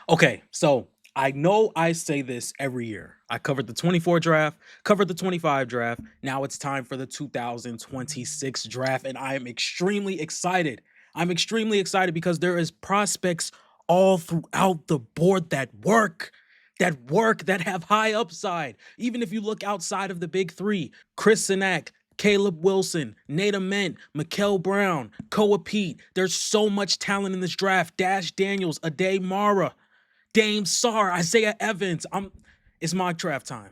Okay, so I know I say this every year. I covered the 24 draft, covered the 25 draft. Now it's time for the 2026 draft, and I am extremely excited. I'm extremely excited because there is prospects all throughout the board that have high upside. Even if you look outside of the big three, Chris Sinak, Caleb Wilson, Nate Ament, Mikael Brown, Koa Pete. There's so much talent in this draft. Dash Daniels, Ade Mara. Dame Sar, Isaiah Evans. It's mock draft time.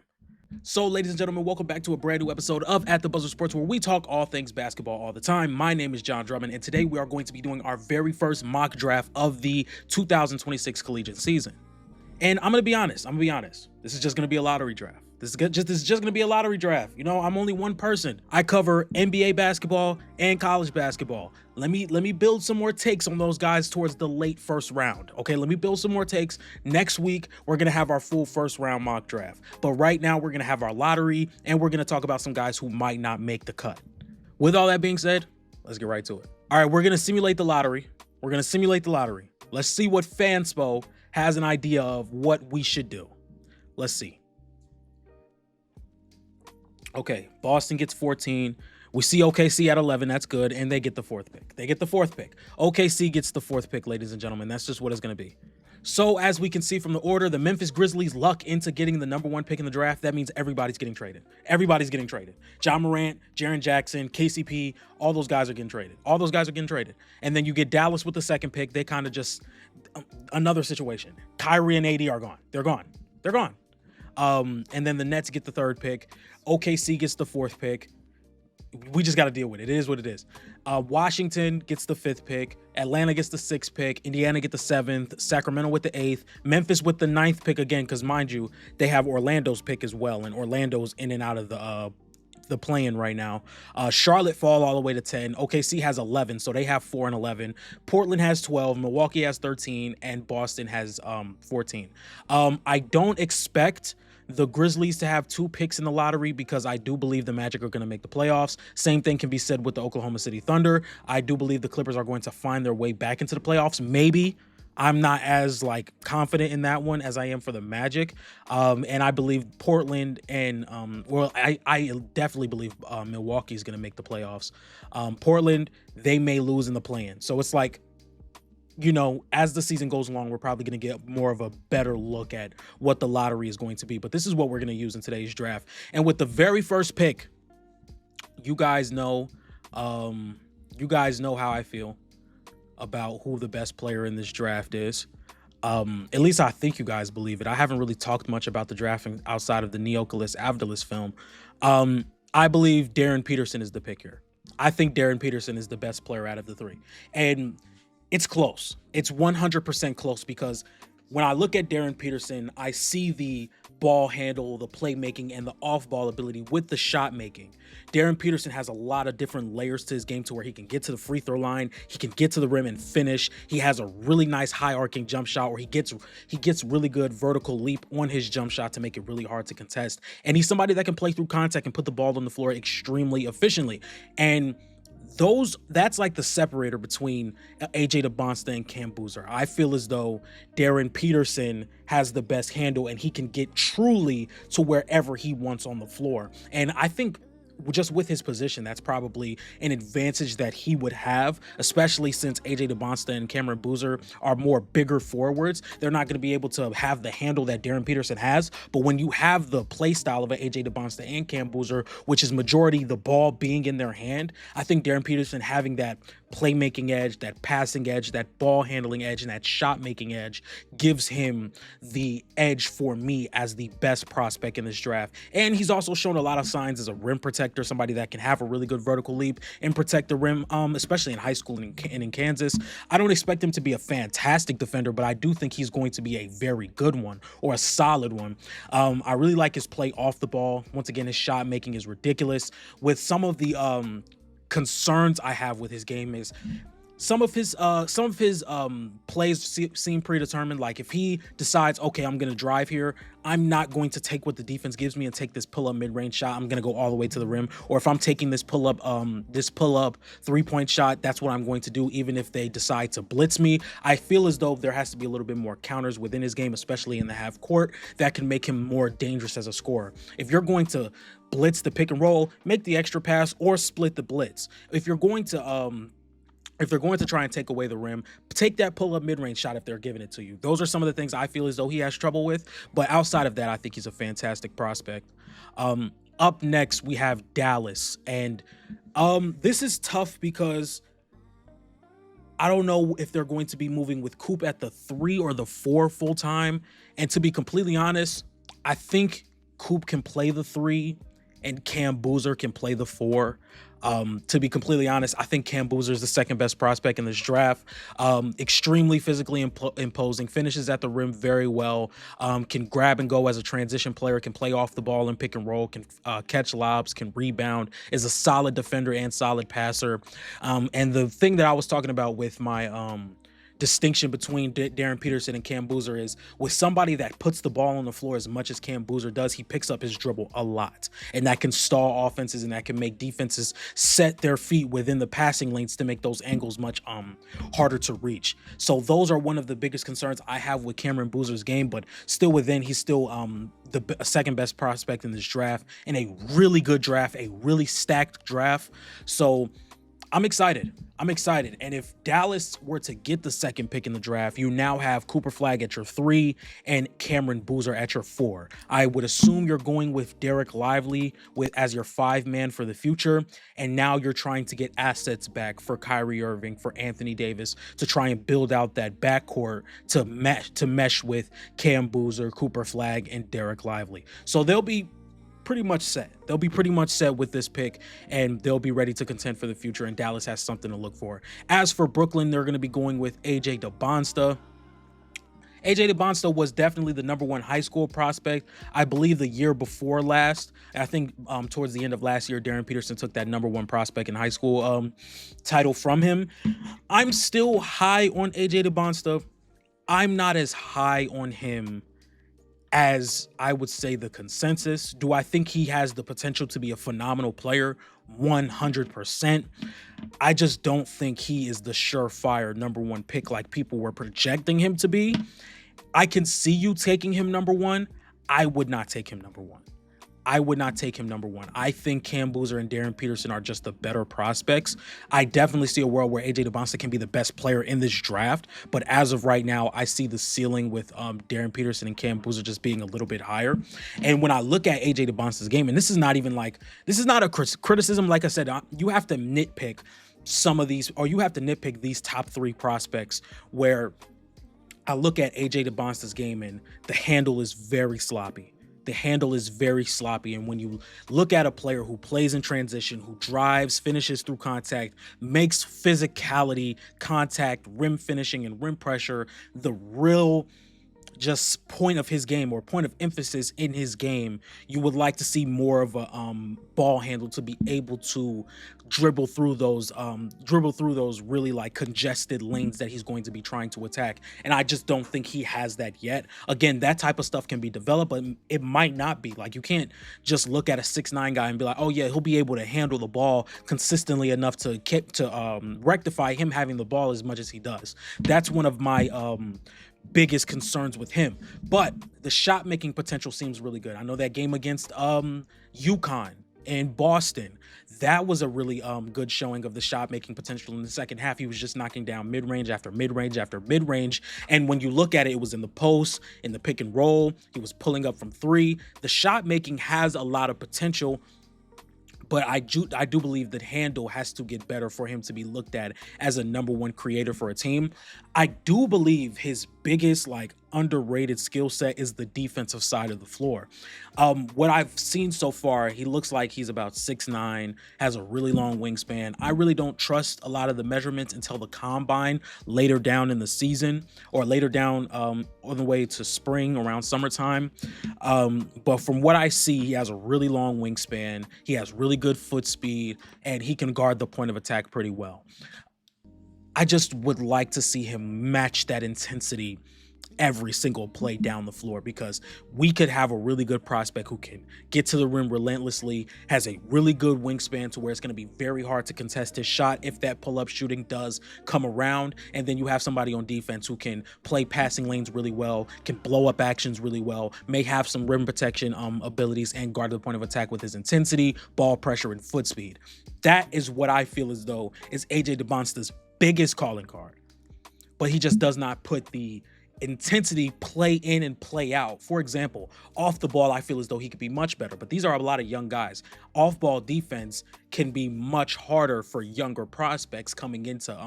So, ladies and gentlemen, welcome back to a brand new episode of At the Buzzer Sports, where we talk all things basketball all the time. My name is John Drummond, and today we are going to be doing our very first mock draft of the 2026 collegiate season. And I'm gonna be honest. This is just gonna be a lottery draft. This is just gonna be a lottery draft. You know, I'm only one person. I cover NBA basketball and college basketball. Let me build some more takes on those guys towards the late first round. Okay, let me build some more takes. Next week, we're gonna have our full first round mock draft. But right now, we're gonna have our lottery, and we're gonna talk about some guys who might not make the cut. With all that being said, let's get right to it. All right, we're gonna simulate the lottery. Let's see what Fanspo has an idea of what we should do. Let's see. Okay, Boston gets 14. We see OKC at 11. That's good. And they get the fourth pick. OKC gets the fourth pick, ladies and gentlemen. That's just what it's going to be. So as we can see from the order, the Memphis Grizzlies luck into getting the number one pick in the draft. That means everybody's getting traded. John Morant, Jaren Jackson, KCP, all those guys are getting traded. And then you get Dallas with the second pick. They kind of just another situation. Kyrie and AD are gone. They're gone. And then the Nets get the third pick. OKC gets the fourth pick. We just got to deal with it. It is what it is. Washington gets the fifth pick. Atlanta gets the sixth pick. Indiana get the seventh. Sacramento with the eighth. Memphis with the ninth pick again, because mind you, they have Orlando's pick as well, and Orlando's in and out of the play-in right now. Charlotte fall all the way to 10. OKC has 11, so they have 4 and 11. Portland has 12. Milwaukee has 13, and Boston has 14. I don't expect the Grizzlies to have 2 picks in the lottery because I do believe the Magic are going to make the playoffs. Same thing can be said with the Oklahoma City Thunder. I do believe the Clippers are going to find their way back into the playoffs. Maybe. I'm not as confident in that one as I am for the Magic. And I believe Portland and I definitely believe Milwaukee is going to make the playoffs. Portland, they may lose in the play-in. So it's as the season goes along, we're probably going to get more of a better look at what the lottery is going to be. But this is what we're going to use in today's draft. And with the very first pick, you guys know how I feel about who the best player in this draft is. At least I think you guys believe it. I haven't really talked much about the drafting outside of the Neocolis Avdalis film. I believe Darren Peterson is the pick here. I think Darren Peterson is the best player out of the three. And it's close. It's 100% close because when I look at Darren Peterson, I see the ball handle, the playmaking, and the off-ball ability with the shot making. Darren Peterson has a lot of different layers to his game to where he can get to the free throw line, he can get to the rim and finish. He has a really nice high arcing jump shot where he gets really good vertical leap on his jump shot to make it really hard to contest. And he's somebody that can play through contact and put the ball on the floor extremely efficiently. And that's like the separator between AJ DeBonsta and Cam Boozer. I feel as though Darren Peterson has the best handle and he can get truly to wherever he wants on the floor. And I think just with his position, that's probably an advantage that he would have, especially since AJ DeBonsta and Cameron Boozer are more bigger forwards. They're not going to be able to have the handle that Darren Peterson has. But when you have the play style of an AJ DeBonsta and Cam Boozer, which is majority the ball being in their hand, I think Darren Peterson having that playmaking edge, that passing edge, that ball handling edge, and that shot making edge gives him the edge for me as the best prospect in this draft. And he's also shown a lot of signs as a rim protector, somebody that can have a really good vertical leap and protect the rim, especially in high school and in Kansas. I don't expect him to be a fantastic defender, but I do think he's going to be a very good one or a solid one. I really like his play off the ball. Once again, his shot making is ridiculous. With some of the concerns I have with his game is some of his plays seem predetermined. Like if he decides, okay, I'm gonna drive here, I'm not going to take what the defense gives me and take this pull up mid range shot. I'm gonna go all the way to the rim. Or if I'm taking this pull up 3-point shot, that's what I'm going to do. Even if they decide to blitz me, I feel as though there has to be a little bit more counters within his game, especially in the half court, that can make him more dangerous as a scorer. If you're going to blitz the pick and roll, make the extra pass or split the blitz. If they're going to try and take away the rim, take that pull up mid range shot if they're giving it to you. Those are some of the things I feel as though he has trouble with. But outside of that, I think he's a fantastic prospect. Up next, we have Dallas. And this is tough because I don't know if they're going to be moving with Coop at the 3 or the 4 full time. And to be completely honest, I think Coop can play the 3 and Cam Boozer can play the 4. To be completely honest, I think Cam Boozer is the second best prospect in this draft. Extremely physically imposing, finishes at the rim very well, can grab and go as a transition player, can play off the ball and pick and roll, can catch lobs, can rebound, is a solid defender and solid passer. And the thing that I was talking about with my distinction between Darren Peterson and Cam Boozer is with somebody that puts the ball on the floor as much as Cam Boozer does, he picks up his dribble a lot, and that can stall offenses and that can make defenses set their feet within the passing lanes to make those angles much harder to reach. So those are one of the biggest concerns I have with Cameron Boozer's game, but still within, he's still the second best prospect in this draft, and a really good draft, a really stacked draft. So I'm excited. And if Dallas were to get the second pick in the draft, you now have Cooper Flagg at your 3 and Cameron Boozer at your 4. I would assume you're going with Derek Lively as your 5-man for the future. And now you're trying to get assets back for Kyrie Irving, for Anthony Davis, to try and build out that backcourt to mesh with Cam Boozer, Cooper Flagg, and Derek Lively. So they'll be pretty much set. They'll be pretty much set with this pick, and they'll be ready to contend for the future, and Dallas has something to look for. As for Brooklyn, they're going to be going with AJ DeBonsta. AJ DeBonsta was definitely the number 1 high school prospect, I believe, the year before last. I think towards the end of last year, Darren Peterson took that number 1 prospect in high school title from him. I'm still high on AJ DeBonsta. I'm not as high on him as I would say the consensus. Do I think he has the potential to be a phenomenal player? 100%. I just don't think he is the surefire number 1 pick like people were projecting him to be. I can see you taking him number 1. I would not take him number 1. I think Cam Boozer and Darren Peterson are just the better prospects. I definitely see a world where AJ DeBonsta can be the best player in this draft, but as of right now, I see the ceiling with Darren Peterson and Cam Boozer just being a little bit higher. And when I look at AJ DeBonsta's game, and this is not a criticism, like I said, you have to nitpick some of these, or you have to nitpick these top 3 prospects where I look at AJ DeBonsta's game and the handle is very sloppy. And when you look at a player who plays in transition, who drives, finishes through contact, makes physicality, contact, rim finishing, and rim pressure the real just point of his game, or point of emphasis in his game, you would like to see more of a ball handle to be able to dribble through those really like congested lanes that he's going to be trying to attack. And I just don't think he has that yet. Again, that type of stuff can be developed, but it might not be. Like, you can't just look at a 6'9" guy and be like, oh yeah, he'll be able to handle the ball consistently enough to rectify him having the ball as much as he does. That's one of my biggest concerns with him. But the shot making potential seems really good. I know that game against UConn in Boston, that was a really good showing of the shot making potential. In the second half, he was just knocking down mid-range after mid-range after mid-range. And when you look at it, it was in the post, in the pick and roll. He was pulling up from 3. The shot making has a lot of potential, but I do believe that handle has to get better for him to be looked at as a number 1 creator for a team. I do believe his biggest underrated skill set is the defensive side of the floor. What I've seen so far, he looks like he's about 6'9", has a really long wingspan. I really don't trust a lot of the measurements until the combine later down in the season, or later down on the way to spring, around summertime. But from what I see, he has a really long wingspan. He has really good foot speed, and he can guard the point of attack pretty well. I just would like to see him match that intensity every single play down the floor, because we could have a really good prospect who can get to the rim relentlessly, has a really good wingspan to where it's going to be very hard to contest his shot if that pull-up shooting does come around. And then you have somebody on defense who can play passing lanes really well, can blow up actions really well, may have some rim protection abilities, and guard the point of attack with his intensity, ball pressure, and foot speed. That is what I feel as though is AJ Debonsta's biggest calling card. But he just does not put the intensity play in and play out. For example, off the ball, I feel as though he could be much better, but these are a lot of young guys. Off ball defense can be much harder for younger prospects coming into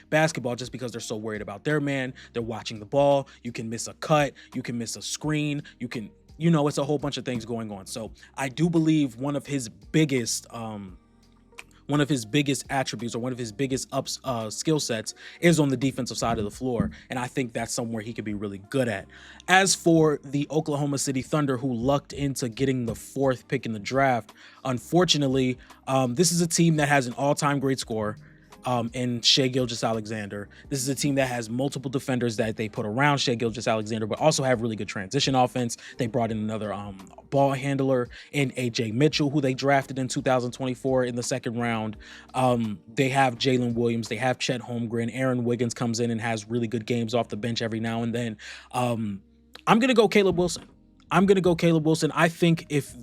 basketball, just because they're so worried about their man. They're watching the ball. You can miss a cut, you can miss a screen, it's a whole bunch of things going on. So I do believe one of his biggest attributes, or one of his biggest skill sets, is on the defensive side of the floor. And I think that's somewhere he could be really good at. As for the Oklahoma City Thunder, who lucked into getting the 4th pick in the draft, unfortunately, this is a team that has an all-time great scorer in Shai Gilgeous-Alexander. This is a team that has multiple defenders that they put around Shai Gilgeous-Alexander, but also have really good transition offense. They brought in another ball handler in AJ Mitchell, who they drafted in 2024 in the 2nd round. They have Jalen Williams. They have Chet Holmgren. Aaron Wiggins comes in and has really good games off the bench every now and then. I'm going to go Caleb Wilson. I think if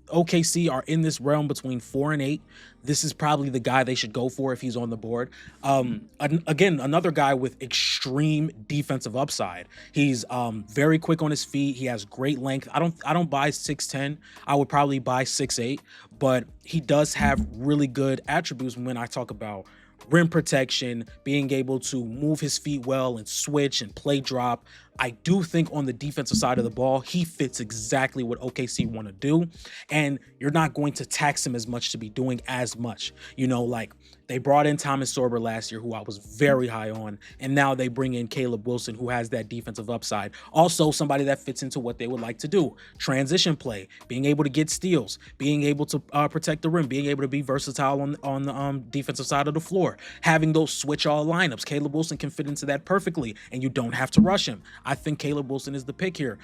OKC are in this realm between 4 and 8, this is probably the guy they should go for if he's on the board. Again, another guy with extreme defensive upside. He's very quick on his feet. He has great length. I don't buy 6'10". I would probably buy 6'8", but he does have really good attributes when I talk about rim protection, being able to move his feet well and switch and play drop. I do think on the defensive side of the ball, he fits exactly what OKC want to do. And you're not going to tax him as much to be doing as much. Like they brought in Thomas Sorber last year, who I was very high on. And now they bring in Caleb Wilson, who has that defensive upside. Also somebody that fits into what they would like to do. Transition play, being able to get steals, being able to protect the rim, being able to be versatile on the defensive side of the floor, having those switch all lineups. Caleb Wilson can fit into that perfectly, and you don't have to rush him. I think Caleb Wilson is the pick here.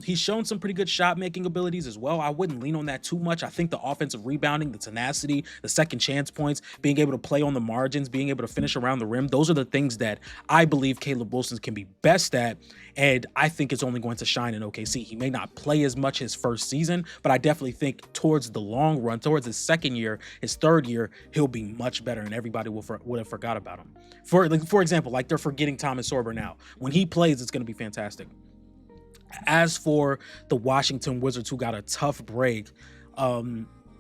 He's shown some pretty good shot making abilities as well. I wouldn't lean on that too much. I think the offensive rebounding, the tenacity, the second chance points, being able to play on the margins, being able to finish around the rim, those are the things that I believe Caleb Wilson can be best at. And I think it's only going to shine in OKC. He may not play as much his first season, but I definitely think towards the long run, towards his 2nd year, his 3rd year, he'll be much better, and everybody would have forgot about him. For example, like they're forgetting Thomas Sorber now. When he plays, it's going to be fantastic. As for the Washington Wizards, who got a tough break,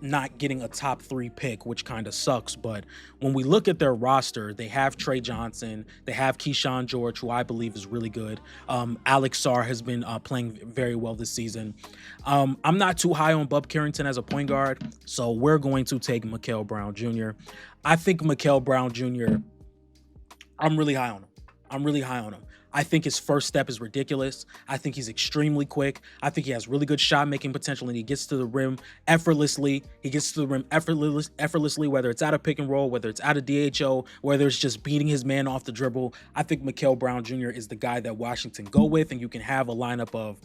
not getting a top 3 pick, which kind of sucks. But when we look at their roster, they have Trey Johnson, they have Keyshawn George, who I believe is really good. Alex Sarr has been playing very well this season. I'm not too high on Bub Carrington as a point guard, so we're going to take Mikal Brown Jr. I think Mikal Brown Jr., I'm really high on him. I think his first step is ridiculous. I think he's extremely quick. I think he has really good shot making potential, and he gets to the rim effortlessly. Effortlessly, whether it's out of pick and roll, whether it's out of DHO, whether it's just beating his man off the dribble. I think Mikal Brown Jr. is the guy that Washington go with, and you can have a lineup of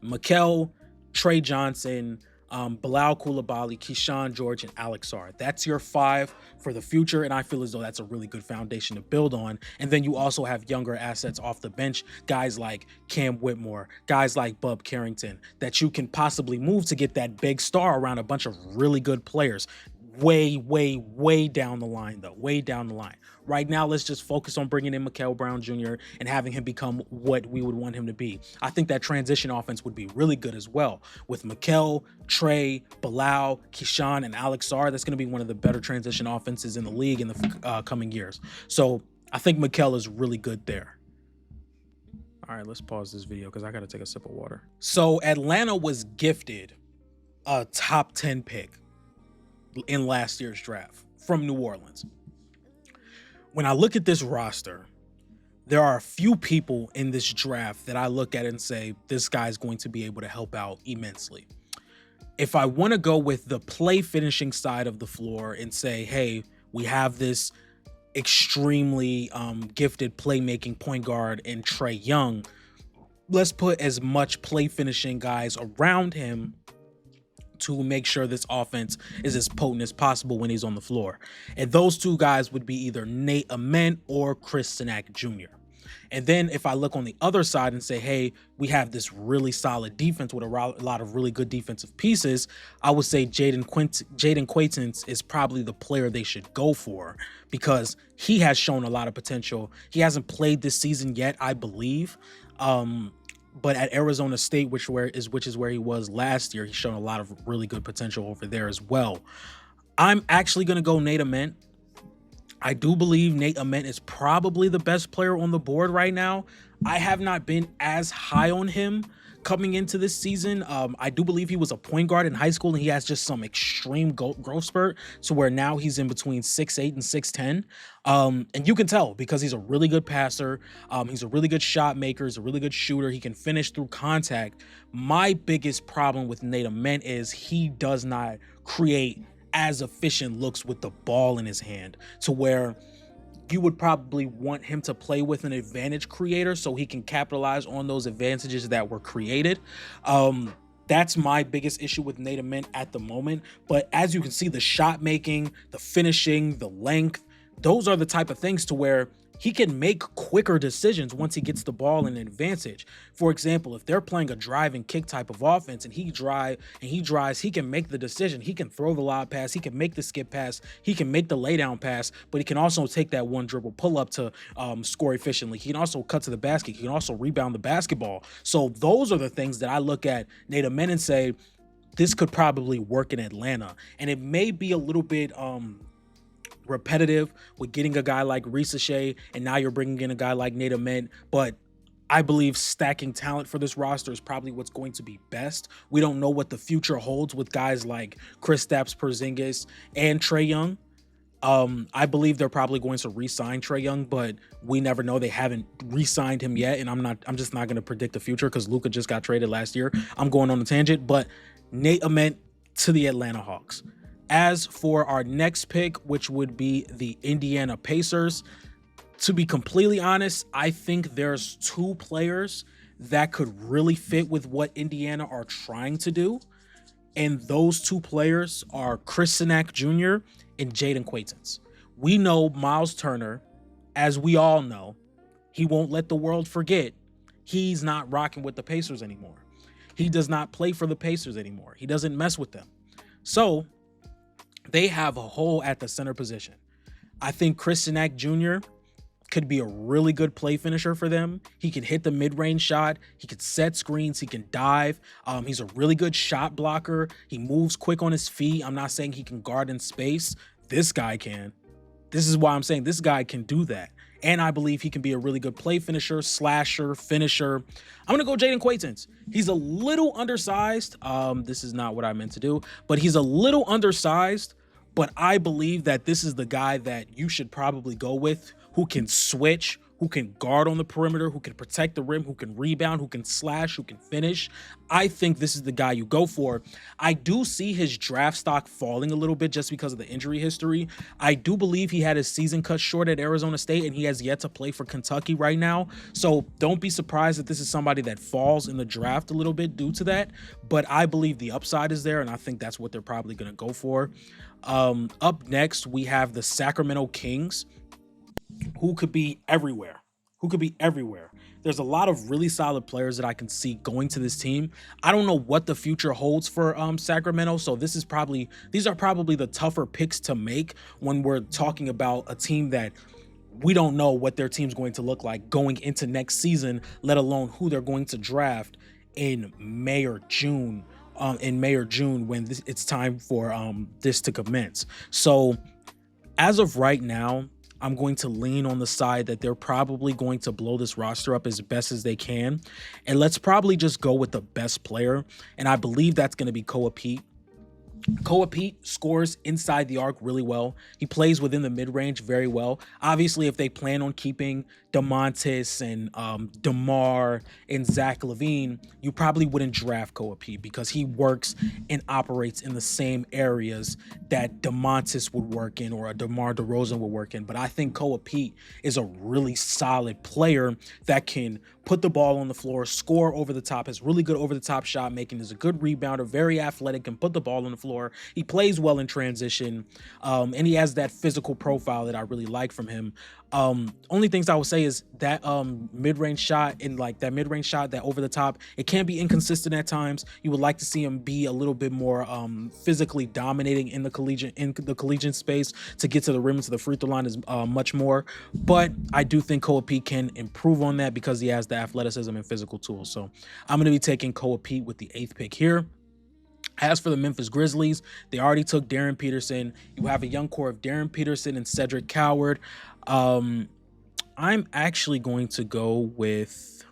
Mikal, Trey Johnson, Bilal Coulibaly, Keyshawn George, and Alex Sarr. That's your 5 for the future, and I feel as though that's a really good foundation to build on. And then you also have younger assets off the bench, guys like Cam Whitmore, guys like Bub Carrington, that you can possibly move to get that big star around a bunch of really good players. Way down the line, though. Way down the line. Right now, let's just focus on bringing in Mikal Brown Jr. and having him become what we would want him to be. I think that transition offense would be really good as well. With Mikal, Trey, Bilal, Keyshawn, and Alex Sarr, that's going to be one of the better transition offenses in the league in the coming years. So I think Mikal is really good there. All right, let's pause this video because I got to take a sip of water. So Atlanta was gifted a top 10 pick in last year's draft from New Orleans. When I look at this roster, there are a few people in this draft that I look at and say, this guy's going to be able to help out immensely. If I want to go with the play finishing side of the floor and say, hey, we have this extremely gifted playmaking point guard in Trae Young. Let's put as much play finishing guys around him to make sure this offense is as potent as possible when he's on the floor. And those two guys would be either Nate Ament or Chris Sinak Jr. And then if I look on the other side and say, hey, we have this really solid defense with a lot of really good defensive pieces, I would say Jaden Quaintance is probably the player they should go for, because he has shown a lot of potential. He hasn't played this season yet, I believe. But at Arizona State, which is where he was last year, he's shown a lot of really good potential over there as well. I'm actually going to go Nate Ament. I do believe Nate Ament is probably the best player on the board right now. I have not been as high on him coming into this season. I do believe he was a point guard in high school, and he has just some extreme growth spurt to where now he's in between 6'8" and 6'10". And you can tell because he's a really good passer. He's a really good shot maker. He's a really good shooter. He can finish through contact. My biggest problem with Nate Ament is he does not create as efficient looks with the ball in his hand, to where you would probably want him to play with an advantage creator so he can capitalize on those advantages that were created. That's my biggest issue with Nate Ament at the moment. But as you can see, the shot making, the finishing, the length, those are the type of things to where he can make quicker decisions once he gets the ball in an advantage. For example, if they're playing a drive and kick type of offense and he drives, he can make the decision. He can throw the lob pass. He can make the skip pass. He can make the laydown pass, but he can also take that one dribble pull up to score efficiently. He can also cut to the basket. He can also rebound the basketball. So those are the things that I look at Nate Ament and say, this could probably work in Atlanta. And it may be a little bit repetitive with getting a guy like Risache, and now you're bringing in a guy like Nate Ament, but I believe stacking talent for this roster is probably what's going to be best. We don't know what the future holds with guys like Kristaps Porzingis and Trae Young. I believe they're probably going to re-sign Trae Young, but we never know. They haven't re-signed him yet, and I'm just not going to predict the future because Luka just got traded last year. I'm going on a tangent, but Nate Ament to the Atlanta Hawks. As for our next pick, which would be the Indiana Pacers, to be completely honest, I think there's two players that could really fit with what Indiana are trying to do. And those two players are Chris Sinak Jr. and Jaden Quaintance. We know Miles Turner, as we all know, he won't let the world forget he's not rocking with the Pacers anymore. He does not play for the Pacers anymore. He doesn't mess with them. So they have a hole at the center position. I think Chris Sinak Jr. could be a really good play finisher for them. He can hit the mid-range shot. He can set screens. He can dive. He's a really good shot blocker. He moves quick on his feet. I'm not saying he can guard in space. This guy can. This is why I'm saying this guy can do that. And I believe he can be a really good play finisher, slasher, finisher. I'm going to go Jaden Quaintance. He's a little undersized. This is not what I meant to do, but he's a little undersized. But I believe that this is the guy that you should probably go with, who can switch, who can guard on the perimeter, who can protect the rim, who can rebound, who can slash, who can finish. I think this is the guy you go for. I do see his draft stock falling a little bit just because of the injury history. I do believe he had his season cut short at Arizona State, and he has yet to play for Kentucky right now. So don't be surprised that this is somebody that falls in the draft a little bit due to that. But I believe the upside is there, and I think that's what they're probably going to go for. Up next, we have the Sacramento Kings, who could be everywhere. There's a lot of really solid players that I can see going to this team. I don't know what the future holds for Sacramento, so these are probably the tougher picks to make when we're talking about a team that we don't know what their team's going to look like going into next season, let alone who they're going to draft in May or June. When it's time for this to commence. So as of right now, I'm going to lean on the side that they're probably going to blow this roster up as best as they can. And let's probably just go with the best player. And I believe that's going to be Koa Pete. Koa Pete scores inside the arc really well. He plays within the mid-range very well. Obviously, if they plan on keeping DeMontis and DeMar and Zach LaVine, you probably wouldn't draft Koa Pete because he works and operates in the same areas that DeMontis would work in or a DeMar DeRozan would work in. But I think Koa Pete is a really solid player that can put the ball on the floor, score over the top, has really good over the top shot making, is a good rebounder, very athletic, can put the ball on the floor. He plays well in transition, and he has that physical profile that I really like from him. Only things I would say is that mid-range shot and like that mid-range shot, that over the top, it can be inconsistent at times. You would like to see him be a little bit more physically dominating in the collegiate space to get to the rim and to the free throw line is much more. But I do think Koa Pete can improve on that because he has the athleticism and physical tools. So I'm going to be taking Koa Pete with the 8th pick here. As for the Memphis Grizzlies, they already took Darren Peterson. You have a young core of Darren Peterson and Cedric Coward. I'm actually going to go with,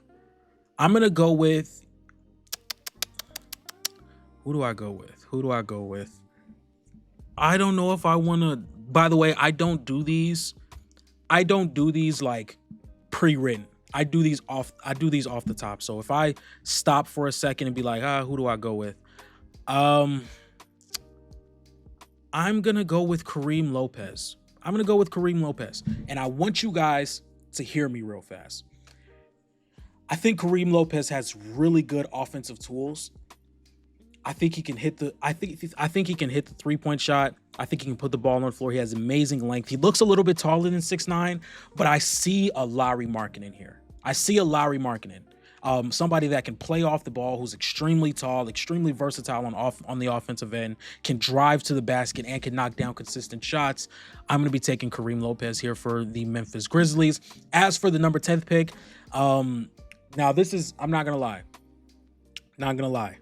who do I go with? I don't know if I want to, by the way, I don't do these like pre-written. I do these off the top. So if I stop for a second and be like, who do I go with? I'm gonna go with Kareem Lopez. And I want you guys to hear me real fast. I think Kareem Lopez has really good offensive tools. I think he can hit the 3-point shot. I think he can put the ball on the floor. He has amazing length. He looks a little bit taller than 6'9", but I see a Lauri Markkanen here. Somebody that can play off the ball, who's extremely tall, extremely versatile on the offensive end, can drive to the basket and can knock down consistent shots. I'm going to be taking Kareem Lopez here for the Memphis Grizzlies. As for the number 10th pick, now this is, I'm not going to lie.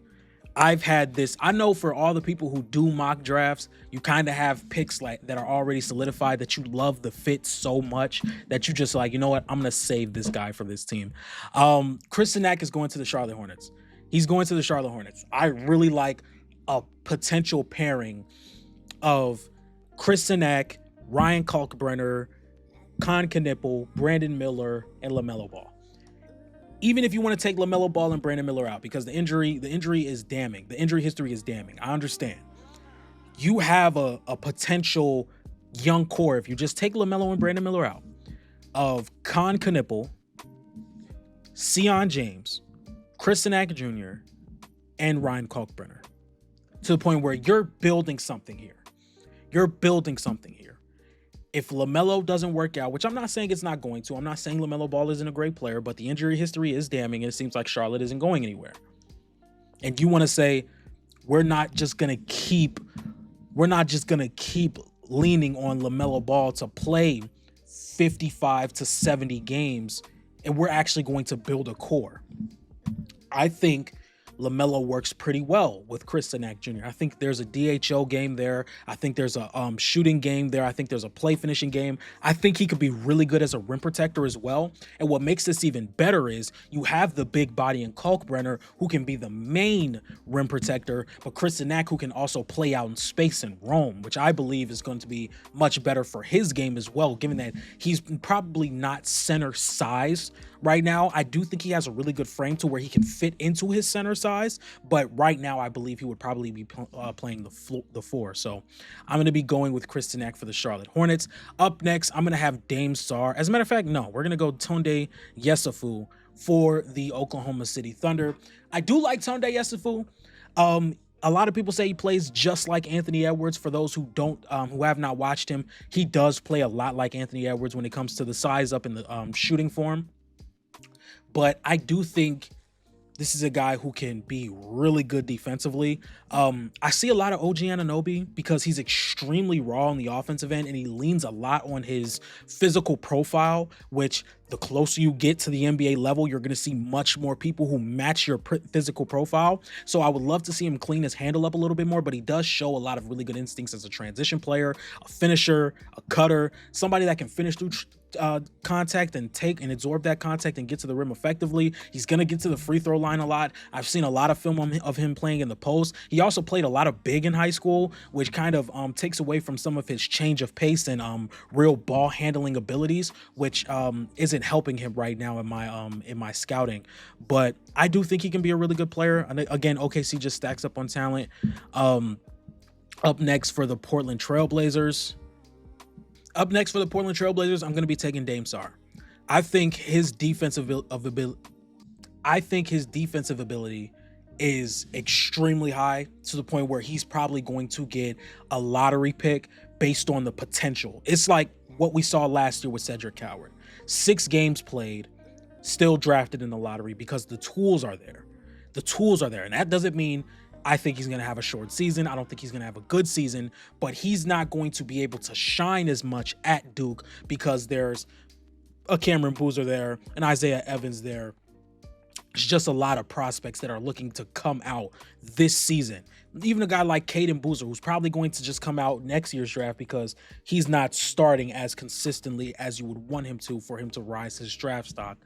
I've had this. I know for all the people who do mock drafts, you kind of have picks like that are already solidified that you love the fit so much that you just like, you know what? I'm going to save this guy for this team. Chris Sinak is going to the Charlotte Hornets. I really like a potential pairing of Chris Sinak, Ryan Kalkbrenner, Con Knipple, Brandon Miller, and LaMelo Ball. Even if you want to take LaMelo Ball and Brandon Miller out because the injury is damning. The injury history is damning. I understand. You have a potential young core, if you just take LaMelo and Brandon Miller out, of Con Knipple, Sion James, Chris Sinak Jr., and Ryan Kalkbrenner, to the point where you're building something here. If LaMelo doesn't work out, which I'm not saying it's not going to, I'm not saying LaMelo Ball isn't a great player, but the injury history is damning, and it seems like Charlotte isn't going anywhere. And you want to say, we're not just going to keep leaning on LaMelo Ball to play 55 to 70 games, and we're actually going to build a core. I think LaMelo works pretty well with Chris Sinak Jr. I think there's a DHO game there. I think there's a shooting game there. I think there's a play finishing game. I think he could be really good as a rim protector as well. And what makes this even better is you have the big body in Kalkbrenner who can be the main rim protector, but Chris Sinak who can also play out in space and roam, which I believe is going to be much better for his game as well, given that he's probably not center size right now. I do think he has a really good frame to where he can fit into his center size, but right now I believe he would probably be playing the 4. So I'm going to be going with Chris Sinak for the Charlotte Hornets. Up next, I'm going to have Dame Sarr. As a matter of fact, no, we're going to go Tunde Yesufu for the Oklahoma City Thunder. I do like Tunde Yesufu. A lot of people say he plays just like Anthony Edwards. For those who who have not watched him, he does play a lot like Anthony Edwards when it comes to the size up in the shooting form. But I do think this is a guy who can be really good defensively. I see a lot of OG Anunoby because he's extremely raw on the offensive end and he leans a lot on his physical profile, which The closer you get to the NBA level, you're going to see much more people who match your physical profile. So I would love to see him clean his handle up a little bit more, but he does show a lot of really good instincts as a transition player, a finisher, a cutter, somebody that can finish through contact and take and absorb that contact and get to the rim effectively. He's going to get to the free throw line a lot. I've seen a lot of film of him playing in the post. He also played a lot of big in high school, which kind of takes away from some of his change of pace and real ball handling abilities, which isn't helping him right now in my scouting. But I do think he can be a really good player. And again, OKC just stacks up on talent. Up next for the Portland Trailblazers, I'm going to be taking Dame Sarr. I think his defensive ability is extremely high, to the point where he's probably going to get a lottery pick based on the potential. It's like what we saw last year with Cedric Coward. 6 games played, still drafted in the lottery because the tools are there. And that doesn't mean I think he's going to have a short season. I don't think he's going to have a good season, but he's not going to be able to shine as much at Duke because there's a Cameron Boozer there, an Isaiah Evans there. It's just a lot of prospects that are looking to come out this season. Even a guy like Caden Boozer, who's probably going to just come out next year's draft because he's not starting as consistently as you would want him to for him to rise his draft stock.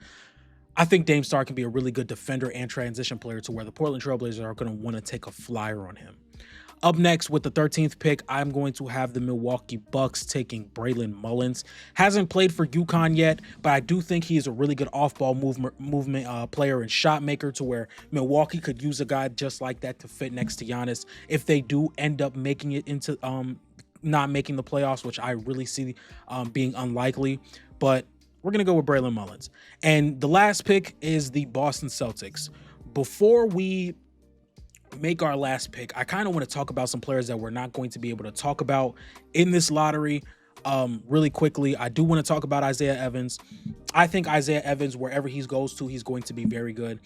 I think Dame Sarr can be a really good defender and transition player, to where the Portland Trailblazers are going to want to take a flyer on him. Up next with the 13th pick, I'm going to have the Milwaukee Bucks taking Braylon Mullins. Hasn't played for UConn yet, but I do think he is a really good off-ball movement player and shot maker, to where Milwaukee could use a guy just like that to fit next to Giannis if they do end up making it into not making the playoffs, which I really see being unlikely. But we're going to go with Braylon Mullins. And the last pick is the Boston Celtics. Before we make our last pick, I kind of want to talk about some players that we're not going to be able to talk about in this lottery. Really quickly, I do want to talk about Isaiah Evans. I think Isaiah Evans, wherever he goes to, he's going to be very good.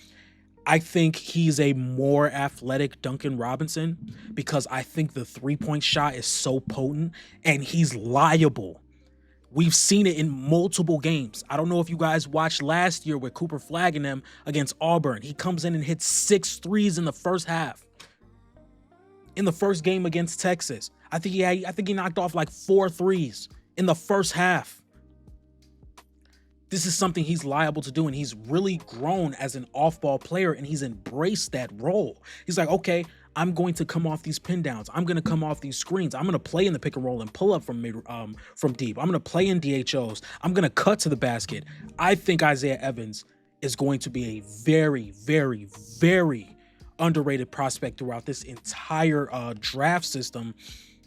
I think he's a more athletic Duncan Robinson, because I think the three-point shot is so potent and he's liable. We've seen it in multiple games. I don't know if you guys watched last year with Cooper Flagg and them against Auburn. He comes in and hits 6 threes in the first half. In the first game against Texas, I think he knocked off like 4 threes in the first half. This is something he's liable to do, and he's really grown as an off-ball player, and he's embraced that role. He's like, okay, I'm going to come off these pin downs. I'm going to come off these screens. I'm going to play in the pick and roll and pull up from deep. I'm going to play in DHOs. I'm going to cut to the basket. I think Isaiah Evans is going to be a very, very, very underrated prospect throughout this entire draft system,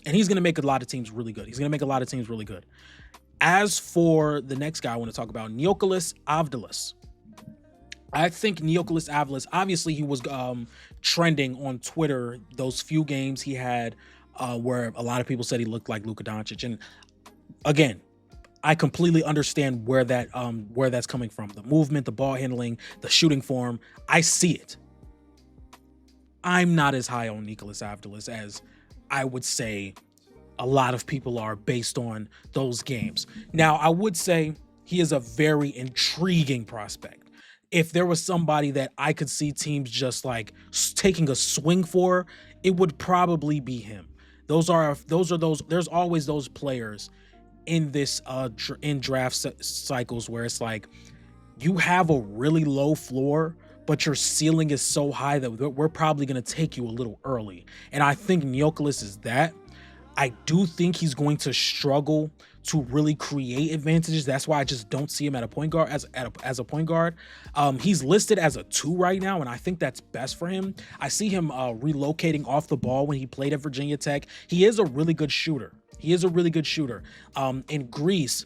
and he's going to make a lot of teams really good. As for the next guy I want to talk about, Neokolis Avdilas. I think Neokolis Avdilas, obviously he was trending on Twitter those few games he had where a lot of people said he looked like Luka Doncic. And again, I completely understand where that's coming from. The movement, the ball handling, the shooting form, I see it. I'm not as high on Neokolis Avdilas as I would say a lot of people are based on those games. Now, I would say he is a very intriguing prospect. If there was somebody that I could see teams just like taking a swing for, it would probably be him. There's always those players in this in draft cycles where it's like you have a really low floor, but your ceiling is so high that we're probably going to take you a little early. And I think Neokolis is that. I do think he's going to struggle to really create advantages. That's why I just don't see him at a point guard as a point guard. He's listed as a 2 right now, and I think that's best for him. I see him relocating off the ball when he played at Virginia Tech. He is a really good shooter. In Greece,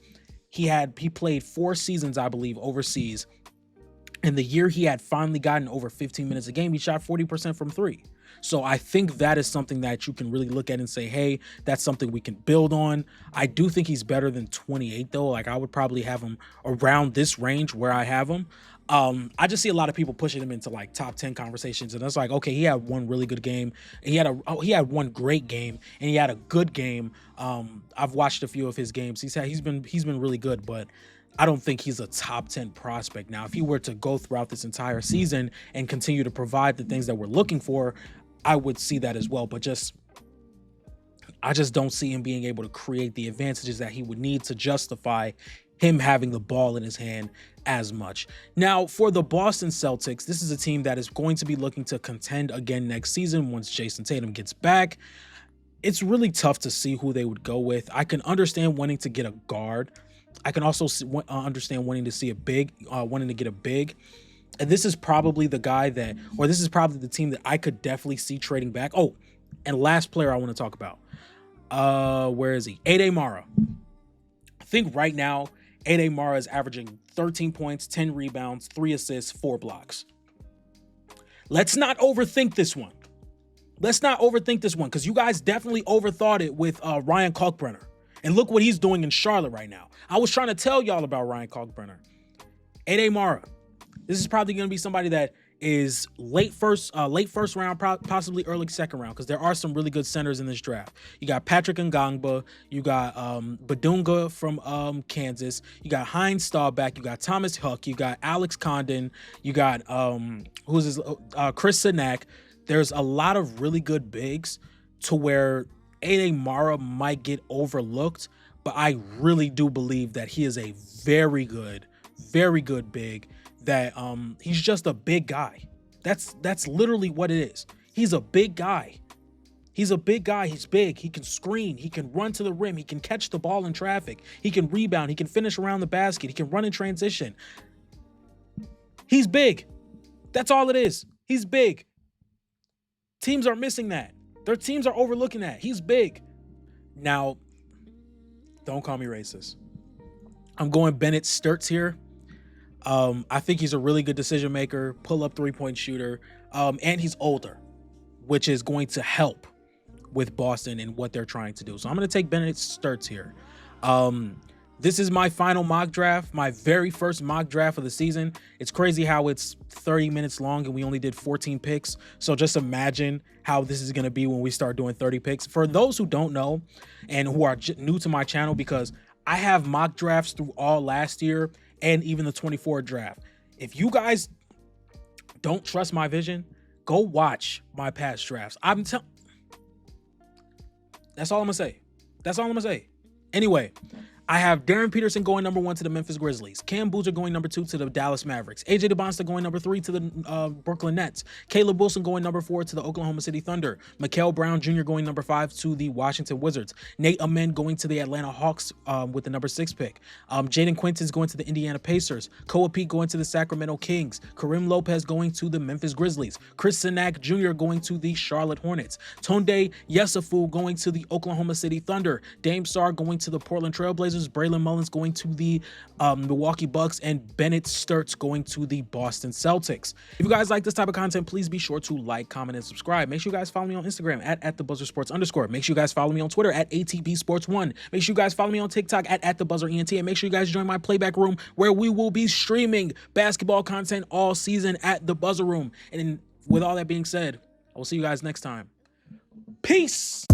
he played 4 seasons, I believe, overseas. And the year he had finally gotten over 15 minutes a game, he shot 40% from 3. So I think that is something that you can really look at and say, hey, that's something we can build on. I do think he's better than 28, though. Like, I would probably have him around this range where I have him. I just see a lot of people pushing him into like top 10 conversations, and it's like, okay, he had one really good game. He had one great game, and he had a good game. I've watched a few of his games. He's been really good, but I don't think he's a top 10 prospect. Now, if he were to go throughout this entire season and continue to provide the things that we're looking for, I would see that as well. But I just don't see him being able to create the advantages that he would need to justify him having the ball in his hand as much. Now, for the Boston Celtics, this is a team that is going to be looking to contend again next season once Jason Tatum gets back. It's really tough to see who they would go with. I can understand wanting to get a guard. I can also understand wanting to see a big, wanting to get a big. And this is probably the guy that, or this is probably the team that I could definitely see trading back. Oh, and last player I want to talk about. Where is he? Ade Mara. I think right now, Ade Mara is averaging 13 points, 10 rebounds, 3 assists, 4 blocks. Let's not overthink this one. Let's not overthink this one, because you guys definitely overthought it with Ryan Kalkbrenner. And look what he's doing in Charlotte right now. I was trying to tell y'all about Ryan Kalkbrenner. Ade Mara. This is probably going to be somebody that is late first round, possibly early second round, because there are some really good centers in this draft. You got Patrick Ngangba, you got Badunga from Kansas, you got Heinz Staubach, you got Thomas Huck, you got Alex Condon, you got Chris Sinak. There's a lot of really good bigs to where Ade Mara might get overlooked, but I really do believe that he is a very good big, that he's just a big guy. That's literally what it is. He's a big guy. He's a big guy. He's big. He can screen. He can run to the rim. He can catch the ball in traffic. He can rebound. He can finish around the basket. He can run in transition. He's big. That's all it is. He's big. Teams are missing that. Their teams are overlooking that. He's big. Now, don't call me racist. I'm going Bennett Sturts here. I think he's a really good decision maker, pull-up three-point shooter, and he's older, which is going to help with Boston and what they're trying to do. So I'm going to take Bennett Sturts here. This is my final mock draft, my very first mock draft of the season. It's crazy how it's 30 minutes long and we only did 14 picks. So just imagine how this is going to be when we start doing 30 picks. For those who don't know and who are new to my channel, because I have mock drafts through all last year and even the 24 draft. If you guys don't trust my vision, go watch my past drafts. That's all I'm going to say. That's all I'm going to say. Anyway, I have Darren Peterson going number 1 to the Memphis Grizzlies. Cam Boozer going number 2 to the Dallas Mavericks. AJ DeBonsta going number 3 to the Brooklyn Nets. Caleb Wilson going number 4 to the Oklahoma City Thunder. Mikael Brown Jr. going number 5 to the Washington Wizards. Nate Amen going to the Atlanta Hawks with the number 6 pick. Jaden Quinton's going to the Indiana Pacers. Koa Pete going to the Sacramento Kings. Kareem Lopez going to the Memphis Grizzlies. Chris Sinak Jr. going to the Charlotte Hornets. Tunde Yesufu going to the Oklahoma City Thunder. Dame Sarr going to the Portland Trailblazers. Braylon Mullins going to the Milwaukee Bucks, and Bennett Sturts going to the Boston Celtics. If you guys like this type of content, please be sure to like, comment, and subscribe. Make sure you guys follow me on Instagram at @thebuzzersports_. Make sure you guys follow me on Twitter at ATBSports1. Make sure you guys follow me on TikTok at @thebuzzerENT, and make sure you guys join my playback room where we will be streaming basketball content all season at the Buzzer Room. And with all that being said, I will see you guys next time. Peace.